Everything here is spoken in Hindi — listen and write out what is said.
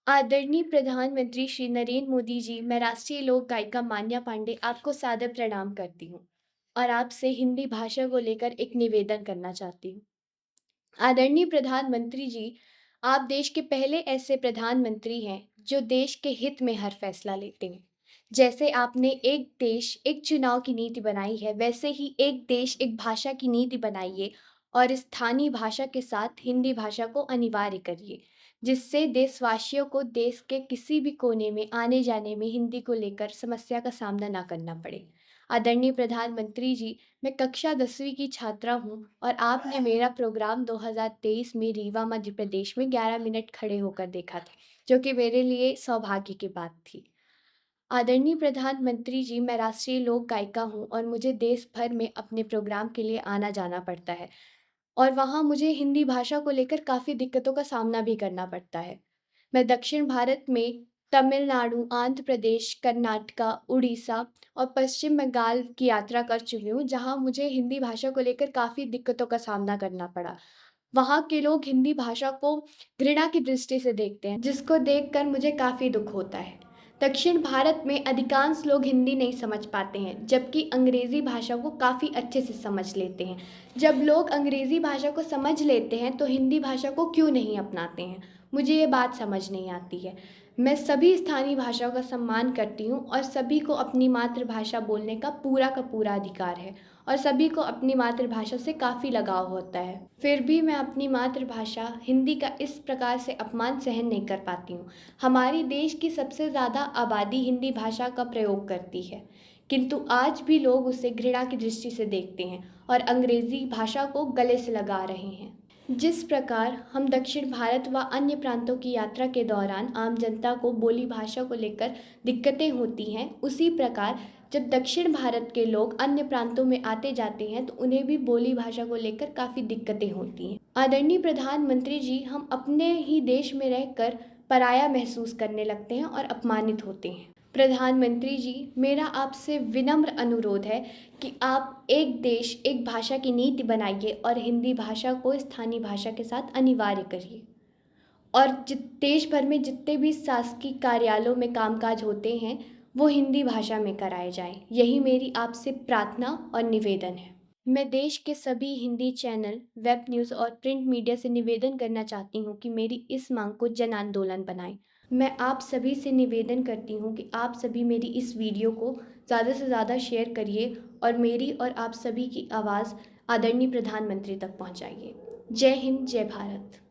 आदरणीय प्रधानमंत्री श्री नरेंद्र मोदी जी, मैं राष्ट्रीय लोक गायिका मान्या पांडे आपको सादर प्रणाम करती हूँ और आपसे हिंदी भाषा को लेकर एक निवेदन करना चाहती हूँ। आदरणीय प्रधानमंत्री जी, आप देश के पहले ऐसे प्रधानमंत्री हैं जो देश के हित में हर फैसला लेते हैं। जैसे आपने एक देश, एक चुनाव की नीति बनाई है, वैसे ही एक देश, एक भाषा की नीति बनाइए और स्थानीय भाषा के साथ हिंदी भाषा को अनिवार्य करिए, जिससे देशवासियों को देश के किसी भी कोने में आने-जाने में हिंदी को लेकर समस्या का सामना ना करना पड़े। आदरणीय प्रधानमंत्री जी, मैं कक्षा 10वीं की छात्रा हूँ और आपने मेरा प्रोग्राम 2023 में रीवा मध्य प्रदेश में 11 मिनट खड़े होकर देखा था, जो कि मेरे लिए सौभाग्य की बात थी। आदरणीय प्रधानमंत्री जी, मैं राष्ट्रीय लोक गायिका हूँ और मुझे देश भर में अपने प्रोग्राम के लिए आना-जाना पड़ता है और वहाँ मुझे हिंदी भाषा को लेकर काफ़ी दिक्कतों का सामना भी करना पड़ता है। मैं दक्षिण भारत में तमिलनाडु, आंध्र प्रदेश, कर्नाटका, उड़ीसा और पश्चिम बंगाल की यात्रा कर चुकी हूँ, जहाँ मुझे हिंदी भाषा को लेकर काफ़ी दिक्कतों का सामना करना पड़ा। वहाँ के लोग हिंदी भाषा को घृणा की दृष्टि से देखते हैं, जिसको देखकर मुझे काफ़ी दुःख होता है। दक्षिण भारत में अधिकांश लोग हिंदी नहीं समझ पाते हैं, जबकि अंग्रेज़ी भाषा को काफ़ी अच्छे से समझ लेते हैं। जब लोग अंग्रेज़ी भाषा को समझ लेते हैं, तो हिंदी भाषा को क्यों नहीं अपनाते हैं? मुझे ये बात समझ नहीं आती है। मैं सभी स्थानीय भाषाओं का सम्मान करती हूँ और सभी को अपनी मातृभाषा बोलने का पूरा अधिकार है और सभी को अपनी मातृभाषा से काफ़ी लगाव होता है। फिर भी मैं अपनी मातृभाषा हिंदी का इस प्रकार से अपमान सहन नहीं कर पाती हूँ। हमारे देश की सबसे ज़्यादा आबादी हिंदी भाषा का प्रयोग करती है, किंतु आज भी लोग उसे घृणा की दृष्टि से देखते हैं और अंग्रेज़ी भाषा को गले से लगा रहे हैं। जिस प्रकार हम दक्षिण भारत व अन्य प्रांतों की यात्रा के दौरान आम जनता को बोली भाषा को लेकर दिक्कतें होती हैं, उसी प्रकार जब दक्षिण भारत के लोग अन्य प्रांतों में आते जाते हैं तो उन्हें भी बोली भाषा को लेकर काफ़ी दिक्कतें होती हैं। आदरणीय प्रधानमंत्री जी, हम अपने ही देश में रहकर पराया महसूस करने लगते हैं और अपमानित होते हैं। प्रधानमंत्री जी, मेरा आपसे विनम्र अनुरोध है कि आप एक देश, एक भाषा की नीति बनाइए और हिंदी भाषा को स्थानीय भाषा के साथ अनिवार्य करिए। और देश भर में जितने भी शासकीय कार्यालयों में कामकाज होते हैं, वो हिंदी भाषा में कराए जाएँ। यही मेरी आपसे प्रार्थना और निवेदन है। मैं देश के सभी हिंदी चैनल, वेब न्यूज़ और प्रिंट मीडिया से निवेदन करना चाहती हूँ कि मेरी इस मांग को जन आंदोलन बनाएं। मैं आप सभी से निवेदन करती हूँ कि आप सभी मेरी इस वीडियो को ज़्यादा से ज़्यादा शेयर करिए और मेरी और आप सभी की आवाज़ आदरणीय प्रधानमंत्री तक पहुँचाइए। जय हिंद, जय भारत।